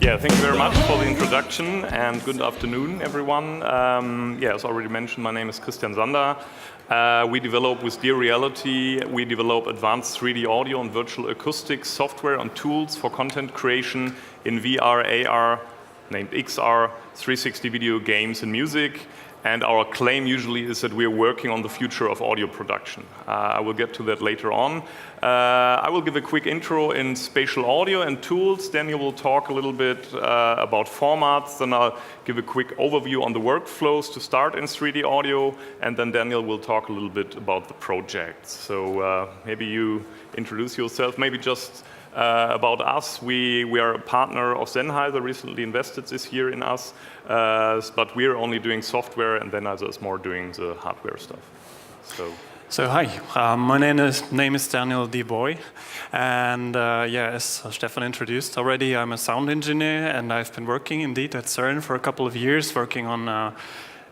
Yeah, thank you very much for the introduction and good afternoon, everyone. As already mentioned, my name is Christian Sander. We develop with Dear Reality, we develop advanced 3D audio and virtual acoustics software and tools for content creation in VR, AR, named XR, 360 video games and music. And our claim usually is that we are working on the future of audio production. I will get to that later on. I will give a quick intro in spatial audio and tools. Daniel will talk a little bit about formats. Then I'll give a quick overview on the workflows to start in 3D audio. And then Daniel will talk a little bit about the projects. So maybe you introduce yourself, maybe just about us. We are a partner of Sennheiser, recently invested this year in us, but we're only doing software, and Sennheiser is more doing the hardware stuff. So hi, my name is Daniel Deboy, and as Stefan introduced already, I'm a sound engineer, and I've been working indeed at CERN for a couple of years, working on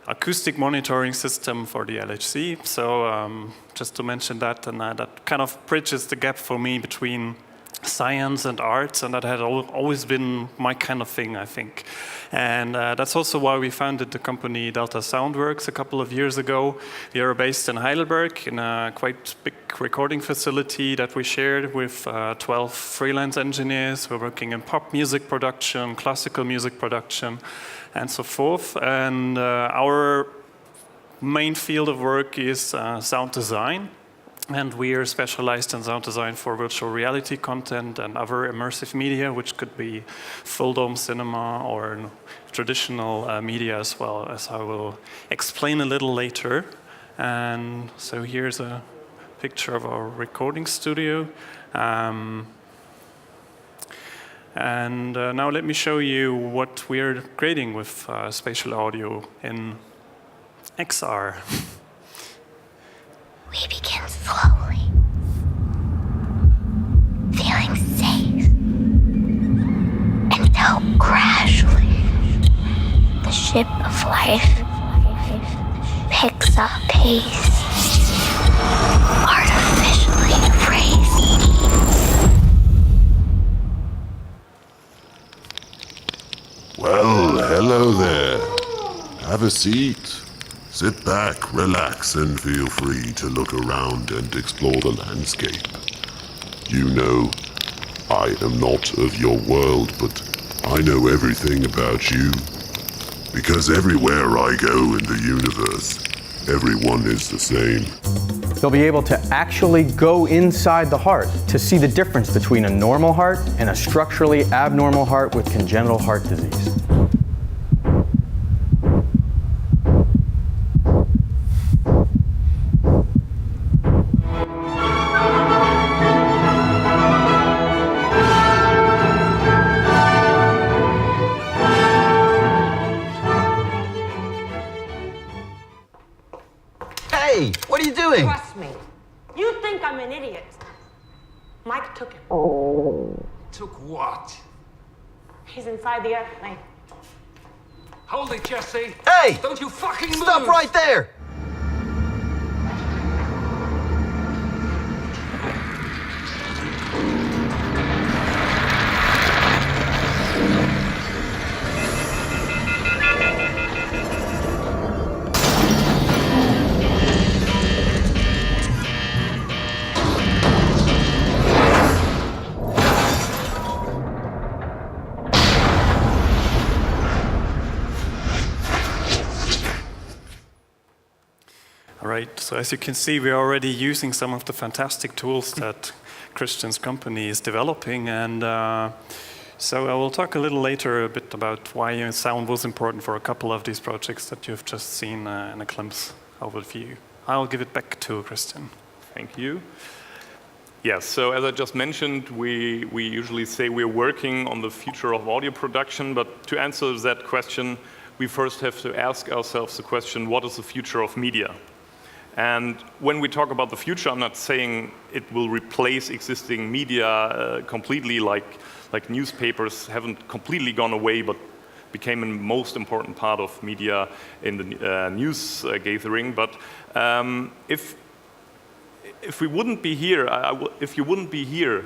acoustic monitoring system for the LHC. So just to mention that, and that kind of bridges the gap for me between science and arts, and that had always been my kind of thing, I think. And that's also why we founded the company Delta Soundworks a couple of years ago. We are based in Heidelberg in a quite big recording facility that we shared with 12 freelance engineers. We're working in pop music production, classical music production, and so forth. And our main field of work is sound design. And we are specialized in sound design for virtual reality content and other immersive media, which could be full dome cinema or traditional media as well, as I will explain a little later. And so here's a picture of our recording studio. And now let me show you what we're creating with spatial audio in XR. We begin slowly, feeling safe, and so gradually, the ship of life picks up pace, artificially raised. Well, hello there. Have a seat. Sit back, relax, and feel free to look around and explore the landscape. You know, I am not of your world, but I know everything about you. Because everywhere I go in the universe, everyone is the same. You'll be able to actually go inside the heart to see the difference between a normal heart and a structurally abnormal heart with congenital heart disease. Hey, what are you doing? Trust me. You think I'm an idiot. Mike took him. Took what? He's inside the airplane. Hold it, Jesse. Hey! Don't you fucking move! Stop right there! Right, so as you can see, we're already using some of the fantastic tools that Christian's company is developing, and so I will talk a little later a bit about why sound was important for a couple of these projects that you've just seen in a glimpse overview. I'll give it back to Christian. Thank you. Yes, so as I just mentioned, we usually say we're working on the future of audio production, but to answer that question, we first have to ask ourselves the question, what is the future of media? And when we talk about the future, I'm not saying it will replace existing media completely, like newspapers haven't completely gone away, but became a most important part of media in the news gathering. But if we wouldn't be here, if you wouldn't be here,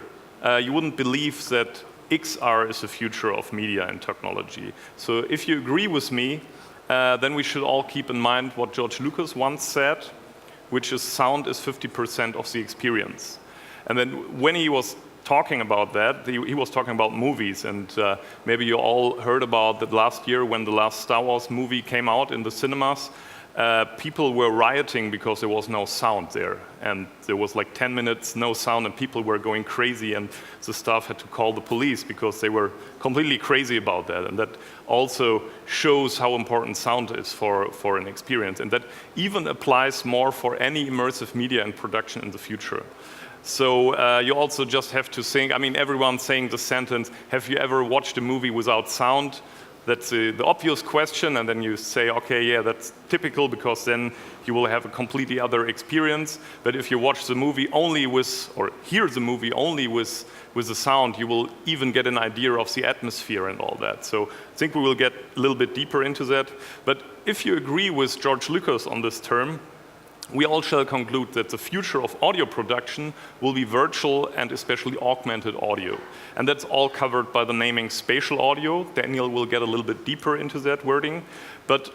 you wouldn't believe that XR is the future of media and technology. So if you agree with me, then we should all keep in mind what George Lucas once said, which is sound is 50% of the experience. And then when he was talking about that, he was talking about movies, and maybe you all heard about that last year when the last Star Wars movie came out in the cinemas. People were rioting because there was no sound there, and there was like 10 minutes no sound, and people were going crazy, and the staff had to call the police because they were completely crazy about that. And that also shows how important sound is for an experience, and that even applies more for any immersive media and production in the future. So you also just have to think, I mean, everyone's saying the sentence, have you ever watched a movie without sound? That's the obvious question, and then you say, okay, yeah, that's typical, because then you will have a completely other experience. But if you watch the movie only with, or hear the movie only with the sound, you will even get an idea of the atmosphere and all that. So I think we will get a little bit deeper into that. But if you agree with George Lucas on this term, we all shall conclude that the future of audio production will be virtual and especially augmented audio. And that's all covered by the naming spatial audio. Daniel will get a little bit deeper into that wording. But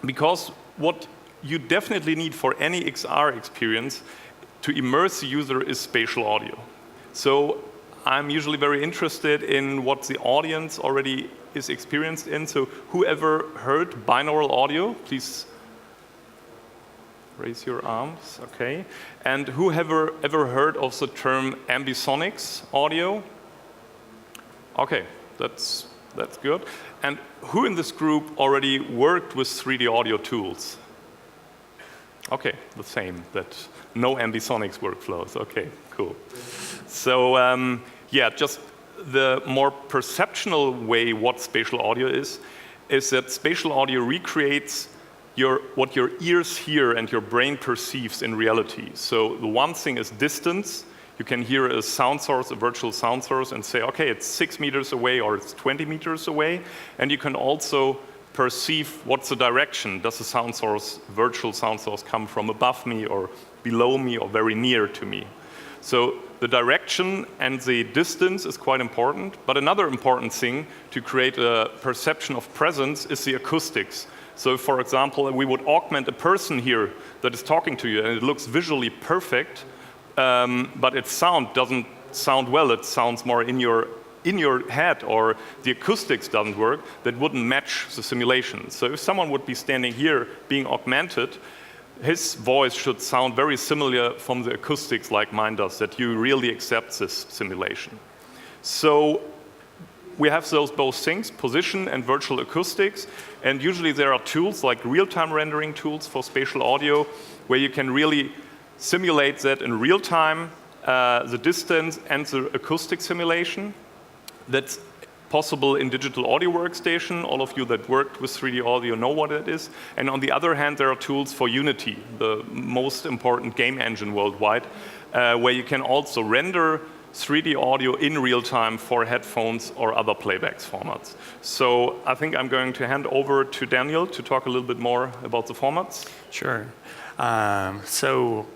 because what you definitely need for any XR experience to immerse the user is spatial audio. So I'm usually very interested in what the audience already is experienced in. So whoever heard binaural audio, please raise your arms, okay. And who ever heard of the term Ambisonics audio? Okay, that's good. And who in this group already worked with 3D audio tools? Okay, the same, that no Ambisonics workflows, okay, cool. So yeah, just the more perceptual way what spatial audio is that spatial audio recreates what your ears hear and your brain perceives in reality. So the one thing is distance. You can hear a sound source, a virtual sound source, and say, okay, it's 6 meters away or it's 20 meters away. And you can also perceive what's the direction. Does the sound source, virtual sound source, come from above me or below me or very near to me? So the direction and the distance is quite important. But another important thing to create a perception of presence is the acoustics. So, for example, we would augment a person here that is talking to you, and it looks visually perfect, but its sound doesn't sound well. It sounds more in your head, or the acoustics doesn't work. That wouldn't match the simulation. So, if someone would be standing here being augmented, his voice should sound very similar from the acoustics like mine does, that you really accept this simulation. So we have those both things, position and virtual acoustics, and usually there are tools like real-time rendering tools for spatial audio where you can really simulate that in real time, the distance and the acoustic simulation. That's possible in Digital Audio Workstation. All of you that worked with 3D audio know what it is. And on the other hand, there are tools for Unity, the most important game engine worldwide, where you can also render 3D audio in real time for headphones or other playbacks formats. So I think I'm going to hand over to Daniel to talk a little bit more about the formats. Sure. So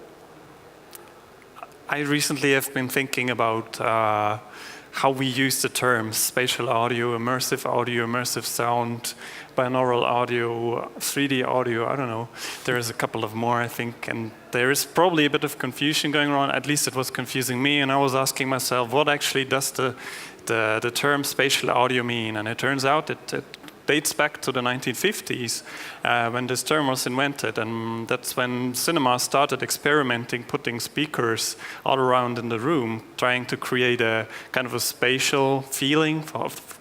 I recently have been thinking about how we use the terms spatial audio, immersive sound, binaural audio, 3D audio, I don't know. There's a couple of more, I think, and there is probably a bit of confusion going on. At least it was confusing me, and I was asking myself, what actually does the term spatial audio mean? And it turns out it dates back to the 1950s when this term was invented, and that's when cinema started experimenting, putting speakers all around in the room, trying to create a kind of a spatial feeling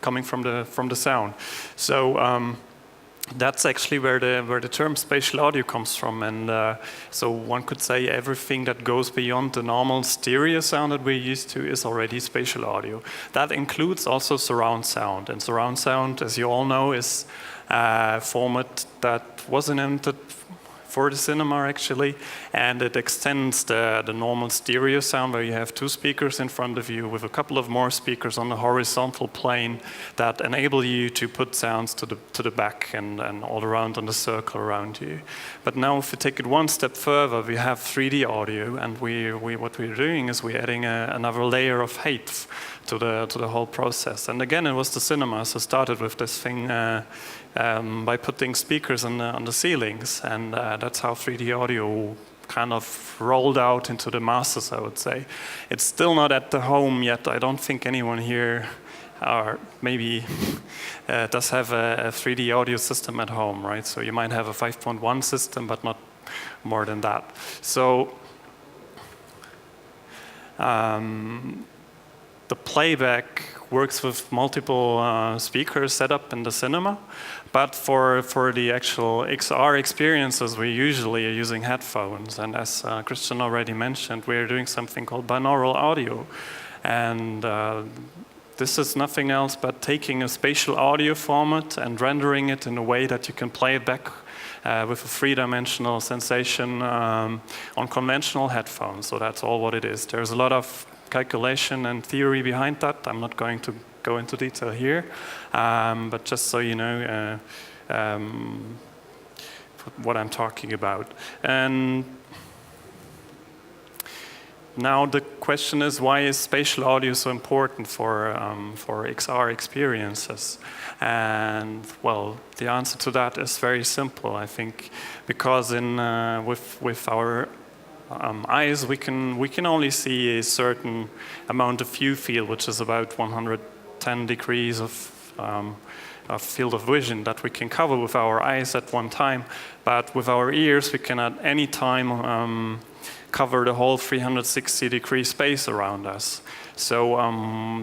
coming from the sound. So that's actually where the term spatial audio comes from, and so one could say everything that goes beyond the normal stereo sound that we're used to is already spatial audio. That includes also surround sound, and surround sound, as you all know, is a format that was invented for the cinema actually, and it extends the normal stereo sound where you have two speakers in front of you with a couple of more speakers on the horizontal plane that enable you to put sounds to the back and all around on the circle around you. But now if we take it one step further, we have 3D audio, and what we're doing is we're adding another layer of height to the whole process. And again, it was the cinemas who started with this thing by putting speakers on the ceilings, and that's how 3D audio kind of rolled out into the masses, I would say. It's still not at the home yet. I don't think anyone here, or maybe does have a 3D audio system at home, right? So you might have a 5.1 system, but not more than that. So the playback works with multiple speakers set up in the cinema, but for the actual XR experiences, we usually are using headphones. And as Christian already mentioned, we're doing something called binaural audio. And this is nothing else but taking a spatial audio format and rendering it in a way that you can play it back with a three-dimensional sensation on conventional headphones. So that's all what it is. There's a lot of calculation and theory behind that. I'm not going to go into detail here, but just so you know what I'm talking about. And now the question is, why is spatial audio so important for XR experiences? And well, the answer to that is very simple, I think, because with our eyes, we can only see a certain amount of view field, which is about 110 degrees of field of vision that we can cover with our eyes at one time. But with our ears, we can at any time cover the whole 360-degree space around us. So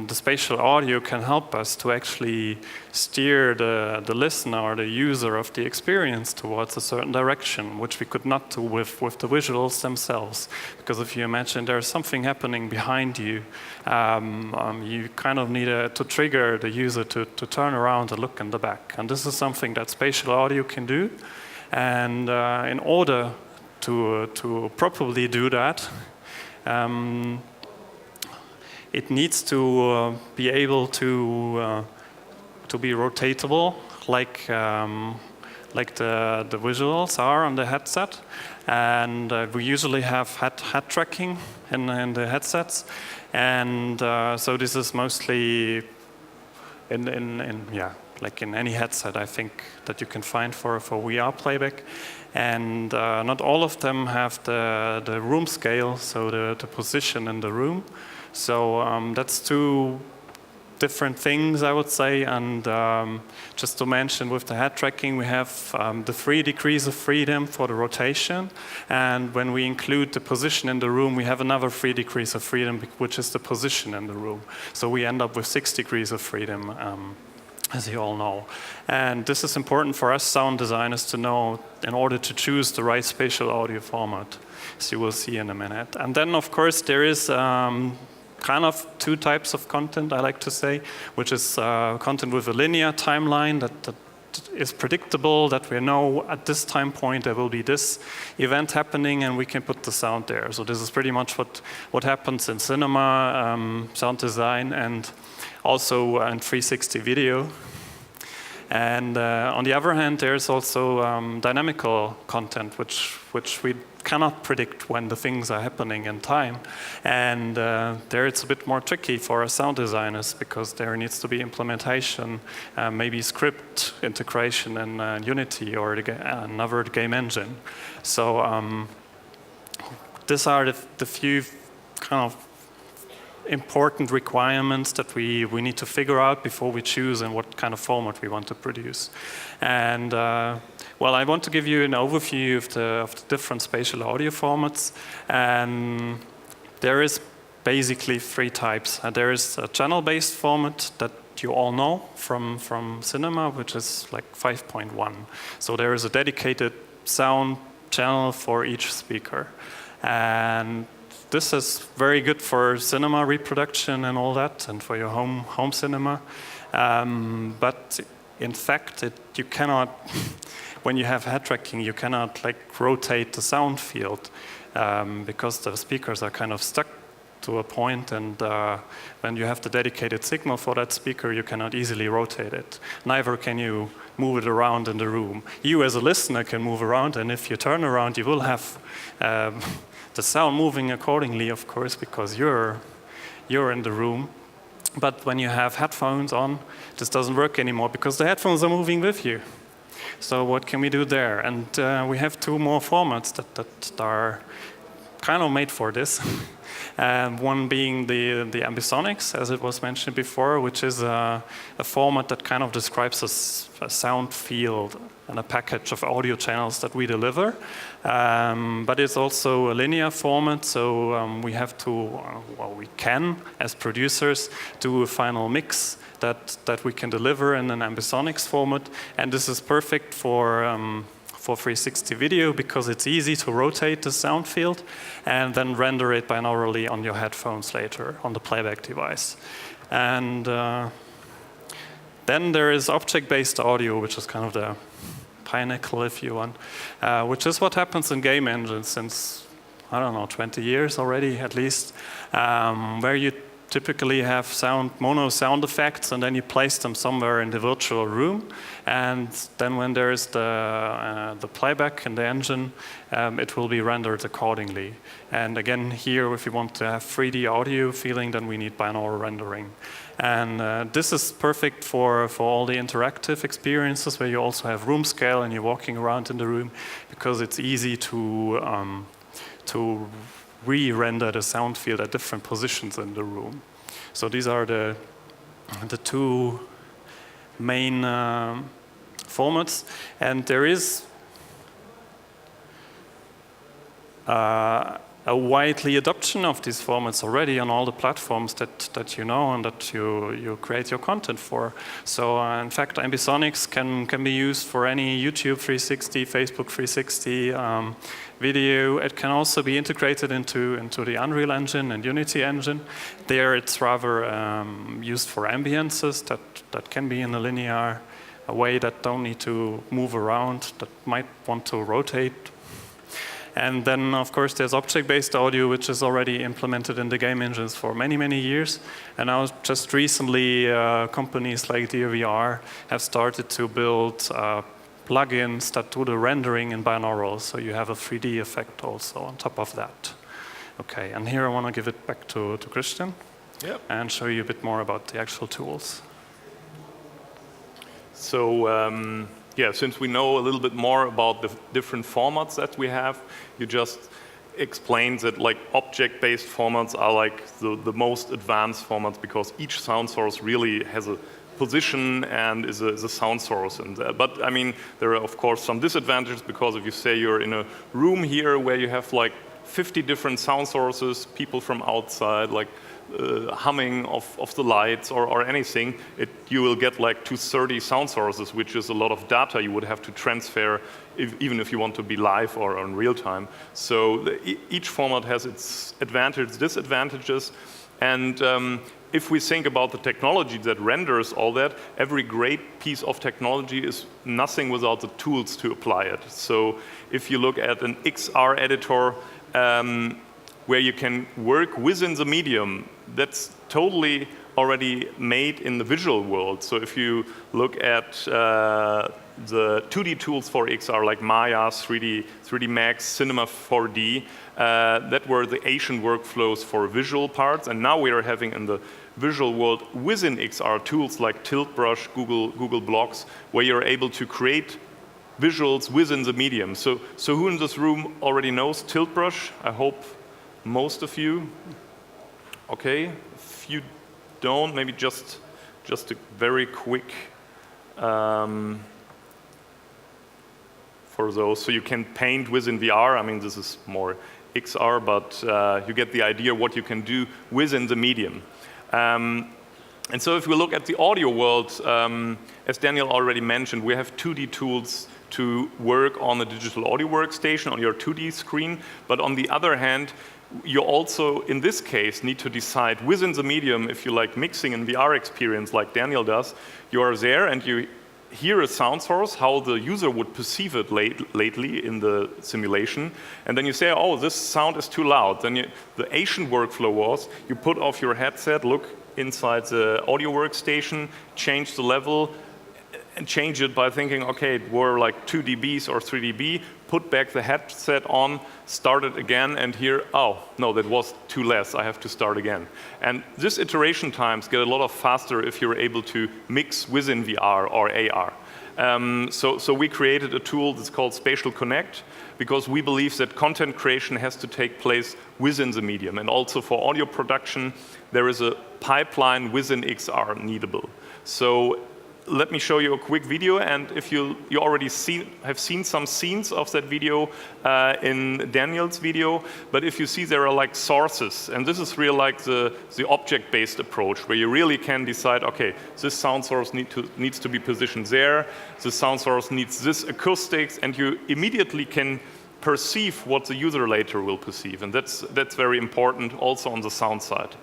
the spatial audio can help us to actually steer the listener or the user of the experience towards a certain direction, which we could not do with the visuals themselves. Because if you imagine there's something happening behind you, you kind of need to trigger the user to turn around and look in the back. And this is something that spatial audio can do. And in order to properly do that, it needs to be able to be rotatable, like the visuals are on the headset. And we usually have head tracking in the headsets. And so this is mostly like in any headset, I think, that you can find for VR playback. And not all of them have the room scale, so the position in the room. So that's two different things, I would say. And just to mention, with the head tracking, we have the 3 degrees of freedom for the rotation. And when we include the position in the room, we have another 3 degrees of freedom, which is the position in the room. So we end up with 6 degrees of freedom, as you all know. And this is important for us sound designers to know in order to choose the right spatial audio format, as you will see in a minute. And then, of course, there is kind of two types of content, I like to say, which is content with a linear timeline that is predictable, that we know at this time point there will be this event happening and we can put the sound there. So this is pretty much what happens in cinema, sound design, and also in 360 video. And on the other hand, there's also dynamical content, which we cannot predict when the things are happening in time. And there it's a bit more tricky for us sound designers, because there needs to be implementation, maybe script integration in Unity or another game engine. So these are the few kind of important requirements that we need to figure out before we choose in what kind of format we want to produce. And well, I want to give you an overview of the different spatial audio formats. And there is basically 3 types. There is a channel-based format that you all know from cinema, which is like 5.1. So there is a dedicated sound channel for each speaker. And this is very good for cinema reproduction and all that, and for your home cinema. But in fact, you cannot, when you have head tracking, you cannot like rotate the sound field because the speakers are kind of stuck to a point, and when you have the dedicated signal for that speaker, you cannot easily rotate it. Neither can you move it around in the room. You as a listener can move around, and if you turn around, you will have the sound moving accordingly, of course, because you're in the room. But when you have headphones on, this doesn't work anymore because the headphones are moving with you. So what can we do there? And we have two more formats that are kind of made for this. One being the Ambisonics, as it was mentioned before, which is a format that kind of describes a sound field and a package of audio channels that we deliver. But it's also a linear format, so we have to, well, we can, as producers, do a final mix that we can deliver in an Ambisonics format. And this is perfect for 360 video because it's easy to rotate the sound field and then render it binaurally on your headphones later on the playback device. And then there is object-based audio, which is kind of the pinnacle, if you want, which is what happens in game engines since, I don't know, 20 years already at least, where you typically have mono sound effects, and then you place them somewhere in the virtual room, and then when there is the playback in the engine, it will be rendered accordingly. And again, here, if you want to have 3D audio feeling, then we need binaural rendering. And this is perfect for all the interactive experiences where you also have room scale and you're walking around in the room, because it's easy to re-render the sound field at different positions in the room. So these are the two main formats, and there is a widely adoption of these formats already on all the platforms that you know and that you create your content for. So in fact, Ambisonics can be used for any YouTube 360, Facebook 360 video. It can also be integrated into the Unreal Engine and Unity Engine. There it's rather used for ambiences that can be in a linear way, that don't need to move around, that might want to rotate. And then, of course, there's object-based audio, which is already implemented in the game engines for many, many years. And now, just recently, companies like DVR have started to build plugins that do the rendering in binaural, so you have a 3D effect also on top of that. Okay, and here I want to give it back to Christian. Yep. And show you a bit more about the actual tools. So, yeah, since we know a little bit more about the different formats that we have, you just explained that like object-based formats are like the most advanced formats, because each sound source really has a position and is a sound source. And but I mean, there are of course some disadvantages, because if you say you're in a room here where you have like 50 different sound sources, people from outside, like humming of the lights or anything, you will get like to 30 sound sources, which is a lot of data you would have to transfer even if you want to be live or in real time. So each format has its advantages, disadvantages, and if we think about the technology that renders all that, every great piece of technology is nothing without the tools to apply it. So if you look at an XR editor, where you can work within the medium, that's totally already made in the visual world. So if you look at the 2D tools for XR, like Maya, 3D Max, Cinema 4D, that were the Asian workflows for visual parts, and now we are having in the visual world within XR tools like Tilt Brush, Google Blocks, where you're able to create visuals within the medium. So who in this room already knows Tilt Brush? I hope most of you. Okay, if you don't, maybe just a very quick for those. So you can paint within VR. I mean, this is more XR, but you get the idea what you can do within the medium. And so if we look at the audio world, as Daniel already mentioned, we have 2D tools to work on a digital audio workstation on your 2D screen. But on the other hand, you also, in this case, need to decide within the medium, if you like mixing in VR experience like Daniel does, you are there and you hear a sound source, how the user would perceive it lately in the simulation, and then you say, oh, this sound is too loud. Then the Asian workflow was, you put off your headset, look inside the audio workstation, change the level, and change it by thinking, okay, it were like 2 dBs or 3 dB, put back the headset on, start it again, and hear, oh, no, that was too less, I have to start again. And this iteration times get a lot faster if you're able to mix within VR or AR. So we created a tool that's called Spatial Connect, because we believe that content creation has to take place within the medium. And also for audio production, there is a pipeline within XR needable. So let me show you a quick video, and if you already have seen some scenes of that video in Daniel's video, but if you see there are like sources, and this is really like the object-based approach, where you really can decide, okay, this sound source needs to be positioned there, this sound source needs this acoustics, and you immediately can perceive what the user later will perceive, and that's very important also on the sound side.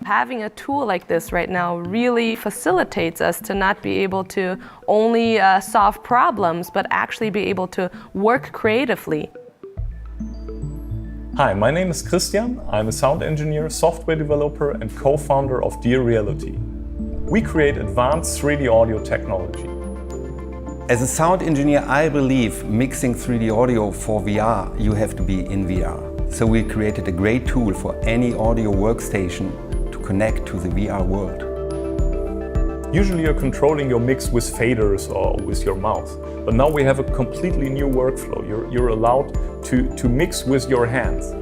Having a tool like this right now really facilitates us to not be able to only solve problems, but actually be able to work creatively. Hi, my name is Christian. I'm a sound engineer, software developer, and co-founder of Dear Reality. We create advanced 3D audio technology. As a sound engineer, I believe mixing 3D audio for VR, you have to be in VR. So we created a great tool for any audio workstation to connect to the VR world. Usually you're controlling your mix with faders or with your mouse, but now we have a completely new workflow. You're allowed to mix with your hands.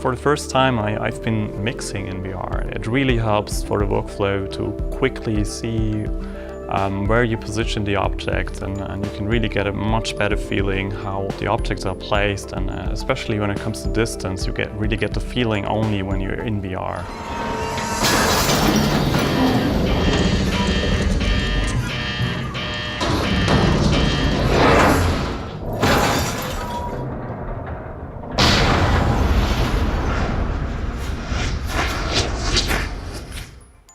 For the first time I've been mixing in VR. It really helps for the workflow to quickly see where you position the objects, and you can really get a much better feeling how the objects are placed, and especially when it comes to distance, you really get the feeling only when you're in VR.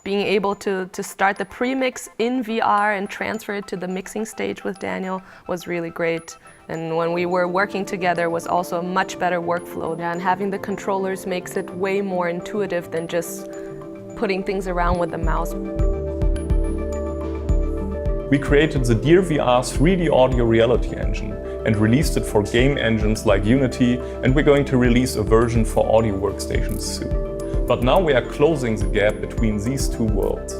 Being able to start the pre-mix in VR and transfer it to the mixing stage with Daniel was really great. And when we were working together was also a much better workflow. And having the controllers makes it way more intuitive than just putting things around with the mouse. We created the Dear VR 3D audio reality engine and released it for game engines like Unity, and we're going to release a version for audio workstations soon. But now we are closing the gap between these two worlds.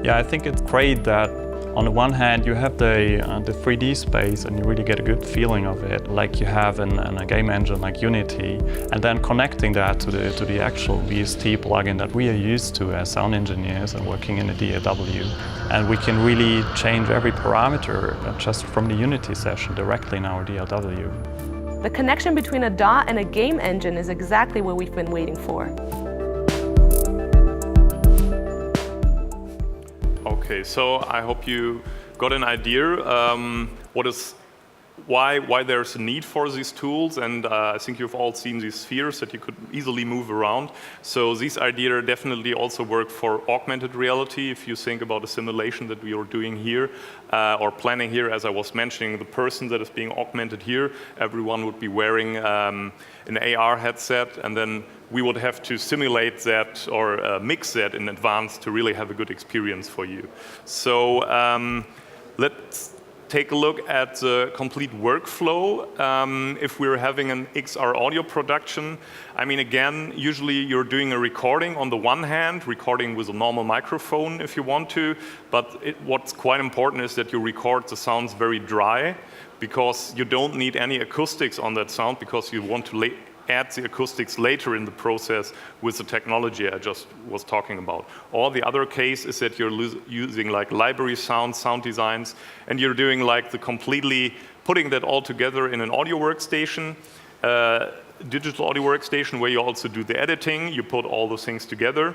Yeah, I think it's great that on the one hand you have the 3D space and you really get a good feeling of it, like you have in a game engine like Unity, and then connecting that to the actual VST plugin that we are used to as sound engineers and working in the DAW. And we can really change every parameter just from the Unity session directly in our DAW. The connection between a DAW and a game engine is exactly what we've been waiting for. Okay, so I hope you got an idea why there's a need for these tools, and I think you've all seen these spheres that you could easily move around. So these ideas definitely also work for augmented reality. If you think about a simulation that we are doing here or planning here, as I was mentioning, the person that is being augmented here, everyone would be wearing an AR headset, and then we would have to simulate that or mix that in advance to really have a good experience for you. So let's take a look at the complete workflow if we're having an XR audio production. I mean, again, usually you're doing a recording on the one hand, recording with a normal microphone if you want to, but what's quite important is that you record the sounds very dry, because you don't need any acoustics on that sound, because you want to add the acoustics later in the process with the technology I just was talking about. Or the other case is that you're using like library sound designs, and you're doing like the completely putting that all together in an audio workstation, digital audio workstation, where you also do the editing, you put all those things together.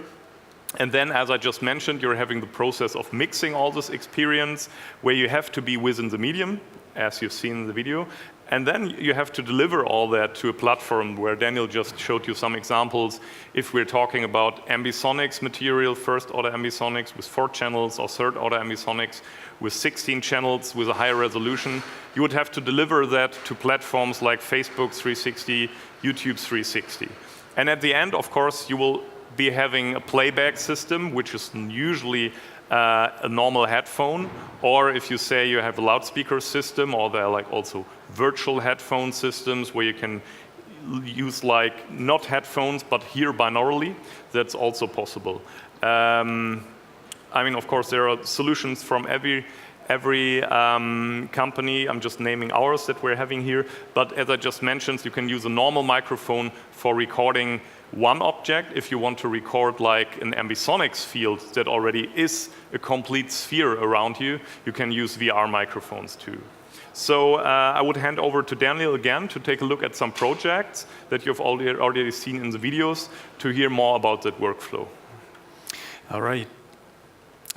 And then, as I just mentioned, you're having the process of mixing all this experience, where you have to be within the medium, as you've seen in the video. And then you have to deliver all that to a platform where Daniel just showed you some examples. If we're talking about Ambisonics material, first order Ambisonics with 4 channels, or third order Ambisonics with 16 channels with a higher resolution, you would have to deliver that to platforms like Facebook 360, YouTube 360. And at the end, of course, you will be having a playback system, which is usually a normal headphone, or if you say you have a loudspeaker system, or there are like also virtual headphone systems where you can use like not headphones but hear binaurally, that's also possible. I mean, of course, there are solutions from every company. I'm just naming ours that we're having here, but as I just mentioned, you can use a normal microphone for recording one object. If you want to record like an Ambisonics field that already is a complete sphere around you, you can use VR microphones too. So I would hand over to Daniel again to take a look at some projects that you've already seen in the videos to hear more about that workflow. All right.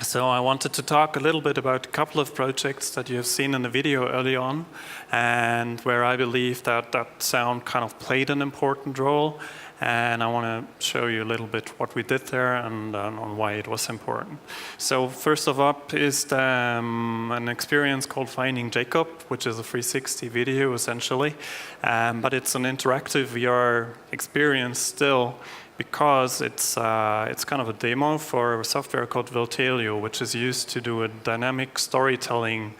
So I wanted to talk a little bit about a couple of projects that you have seen in the video early on, and where I believe that sound kind of played an important role. And I want to show you a little bit what we did there and on why it was important. So first of all is an experience called Finding Jacob, which is a 360 video essentially. But it's an interactive VR experience still, because it's kind of a demo for a software called Voltelio, which is used to do a dynamic storytelling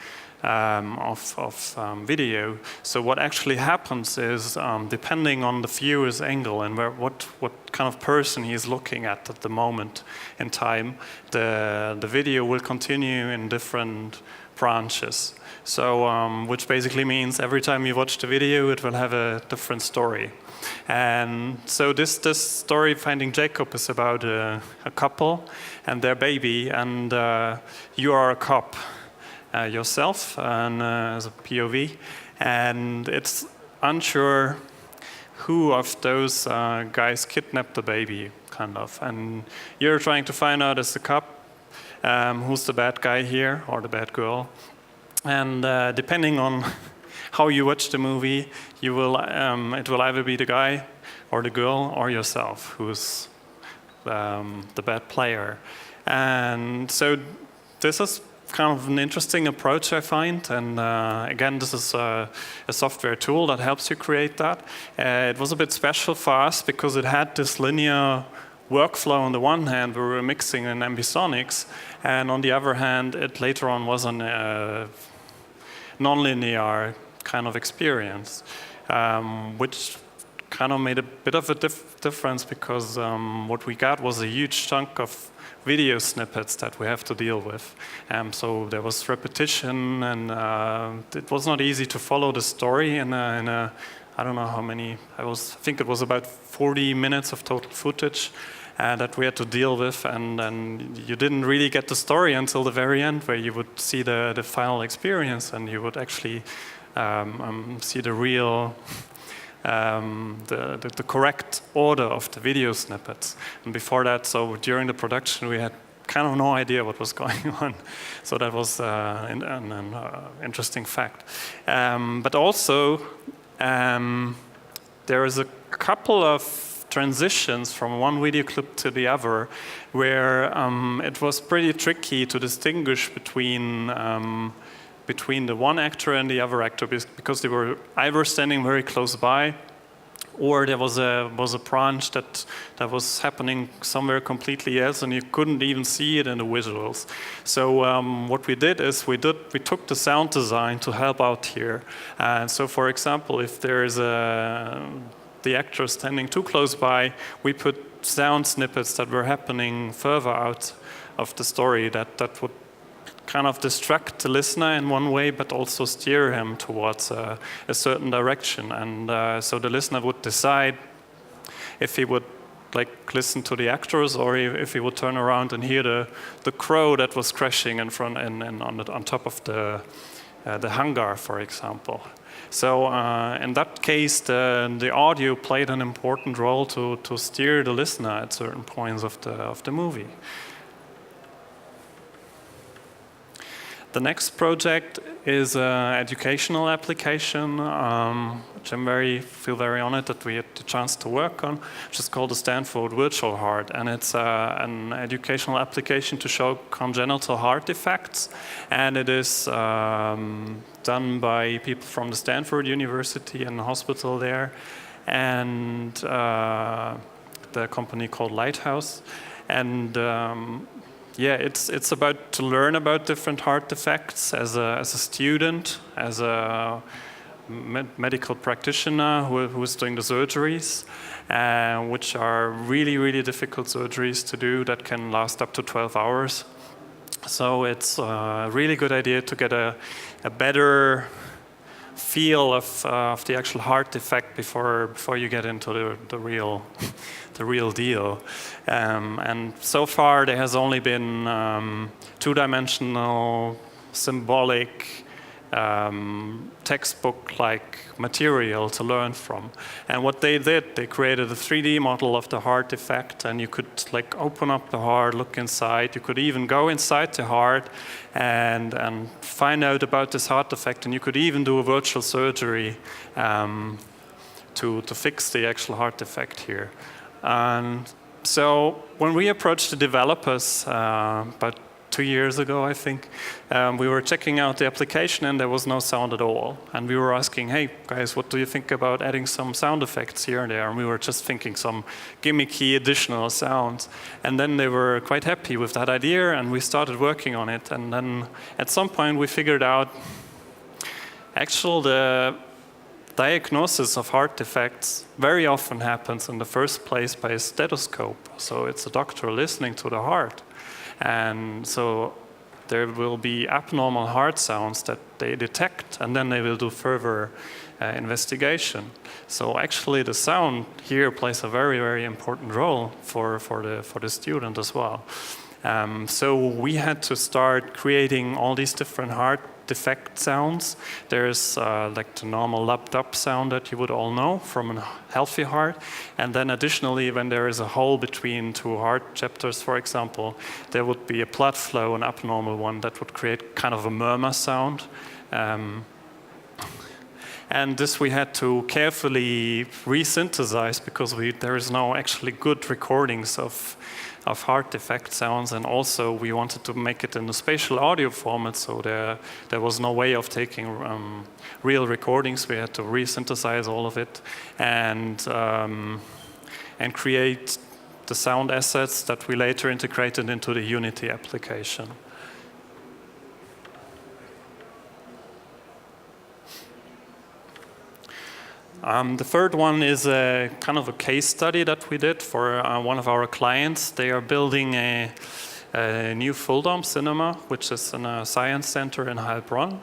of video. So what actually happens is, depending on the viewer's angle and what kind of person he is looking at the moment in time, the video will continue in different branches. So which basically means every time you watch the video, it will have a different story. And so this story, Finding Jacob, is about a couple and their baby, and you are a cop yourself, and as a POV, and it's unsure who of those guys kidnapped the baby, kind of, and you're trying to find out as the cop who's the bad guy here or the bad girl, and depending on how you watch the movie, you will it will either be the guy or the girl or yourself who's the bad player. And so this is kind of an interesting approach, I find, and again, this is a software tool that helps you create that. It was a bit special for us because it had this linear workflow on the one hand, where we were mixing in Ambisonics, and on the other hand, it later on was a non-linear kind of experience, which kind of made a bit of a difference, because what we got was a huge chunk of video snippets that we have to deal with. So there was repetition, and it was not easy to follow the story in a I don't know how many, I think it was about 40 minutes of total footage that we had to deal with, and you didn't really get the story until the very end, where you would see the final experience, and you would actually see the real the correct order of the video snippets. And before that, so during the production, we had kind of no idea what was going on. So that was an interesting fact. But also, there is a couple of transitions from one video clip to the other, where it was pretty tricky to distinguish between the one actor and the other actor, because they were either standing very close by, or there was a branch that was happening somewhere completely else, and you couldn't even see it in the visuals. So what we did is we took the sound design to help out here. And so, for example, if there is the actor standing too close by, we put sound snippets that were happening further out of the story that would kind of distract the listener in one way, but also steer him towards a certain direction. And so the listener would decide if he would like listen to the actors, or if he would turn around and hear the crow that was crashing in front and on top of the hangar, for example. So in that case, the audio played an important role to steer the listener at certain points of the movie. The next project is an educational application, which I feel very honored that we had the chance to work on, which is called the Stanford Virtual Heart. And it's an educational application to show congenital heart defects. And it is done by people from the Stanford University and the hospital there, and the company called Lighthouse. And yeah, it's about to learn about different heart defects as a student, as a medical practitioner who is doing the surgeries, which are really, really difficult surgeries to do that can last up to 12 hours. So it's a really good idea to get a better feel of the actual heart defect before you get into the real deal. And so far there has only been two-dimensional, symbolic, textbook-like material to learn from. And what they did, they created a 3D model of the heart defect, and you could like open up the heart, look inside. You could even go inside the heart and find out about this heart defect, and you could even do a virtual surgery to fix the actual heart defect here. And so when we approached the developers about 2 years ago, I think, we were checking out the application and there was no sound at all. And we were asking, hey guys, what do you think about adding some sound effects here and there? And we were just thinking some gimmicky additional sounds. And then they were quite happy with that idea and we started working on it. And then at some point we figured out, actually the diagnosis of heart defects very often happens in the first place by a stethoscope. So it's a doctor listening to the heart. And so there will be abnormal heart sounds that they detect, and then they will do further investigation. So actually the sound here plays a very, very important role for the student as well. So we had to start creating all these different heart defect sounds. There's like the normal lapped-up sound that you would all know from a healthy heart. And then additionally, when there is a hole between two heart chapters, for example, there would be a blood flow, an abnormal one, that would create kind of a murmur sound. And this we had to carefully re-synthesize because there is no actually good recordings of heart defect sounds, and also we wanted to make it in a spatial audio format, so there was no way of taking real recordings. We had to re-synthesize all of it and create the sound assets that we later integrated into the Unity application. The third one is a kind of a case study that we did for one of our clients. They are building a new full-dome cinema, which is in a science center in Heilbronn.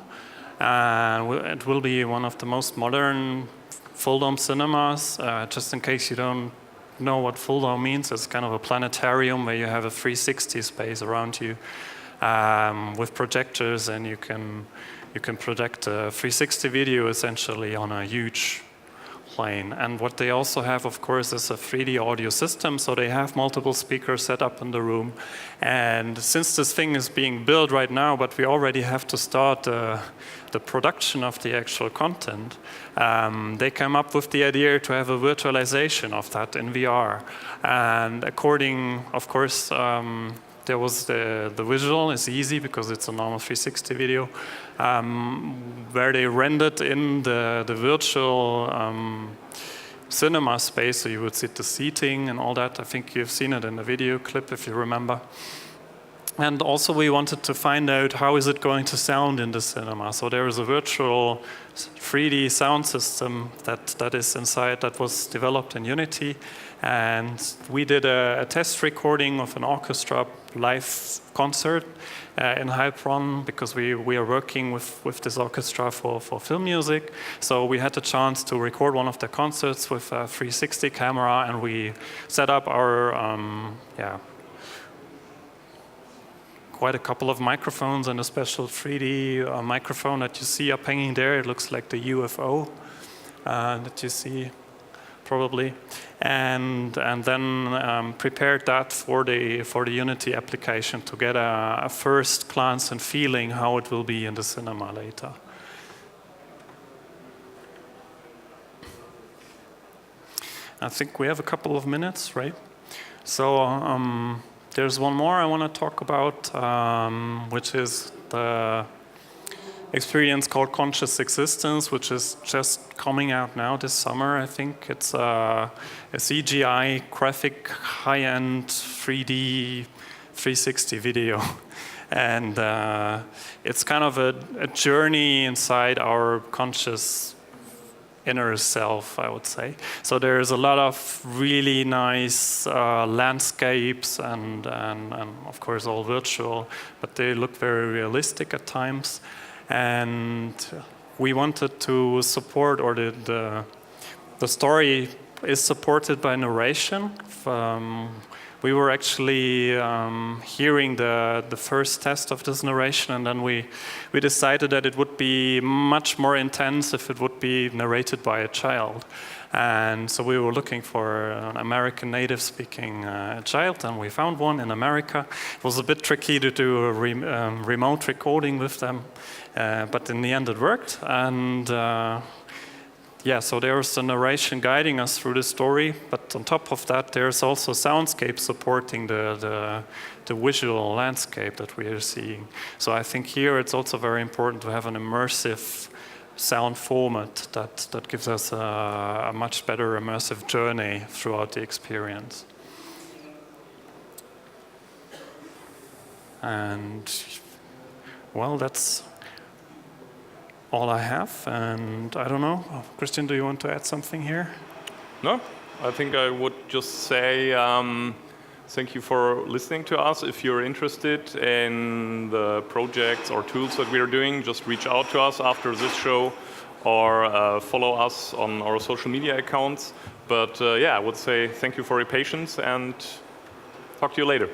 It will be one of the most modern full-dome cinemas. Just in case you don't know what full-dome means, it's kind of a planetarium where you have a 360 space around you with projectors, and you can project a 360 video essentially on a huge plane. And what they also have, of course, is a 3D audio system, so they have multiple speakers set up in the room. And since this thing is being built right now, but we already have to start the production of the actual content, they came up with the idea to have a virtualization of that in VR. And according, of course, there was the visual is easy because it's a normal 360 video, where they rendered in the virtual cinema space, so you would see the seating and all that. I think you've seen it in the video clip if you remember. And also we wanted to find out how is it going to sound in the cinema. So there is a virtual 3D sound system that is inside, that was developed in Unity. And we did a test recording of an orchestra live concert in Heilbronn, because we are working with this orchestra for film music. So we had the chance to record one of the concerts with a 360 camera, and we set up our quite a couple of microphones and a special 3D microphone that you see up hanging there. It looks like the UFO that you see probably, and then prepared that for the Unity application to get a first glance and feeling how it will be in the cinema later. I think we have a couple of minutes, right? So there's one more I want to talk about, which is the experience called Conscious Existence, which is just coming out now this summer, I think. It's a CGI graphic, high-end 3D 360 video. And it's kind of a journey inside our conscious inner self, I would say. So there's a lot of really nice landscapes and of course all virtual, but they look very realistic at times. And we wanted to support, or the story is supported by narration. We were actually hearing the first test of this narration, and then we decided that it would be much more intense if it would be narrated by a child. And so we were looking for an American native-speaking child, and we found one in America. It was a bit tricky to do a remote recording with them, but in the end it worked. And yeah, so there's the narration guiding us through the story, but on top of that, there's also soundscape supporting the visual landscape that we are seeing. So I think here it's also very important to have an immersive sound format that gives us a much better immersive journey throughout the experience. And well, that's all I have, and I don't know. Christian, do you want to add something here? No, I think I would just say thank you for listening to us. If you're interested in the projects or tools that we are doing, just reach out to us after this show or follow us on our social media accounts. But yeah, I would say thank you for your patience and talk to you later.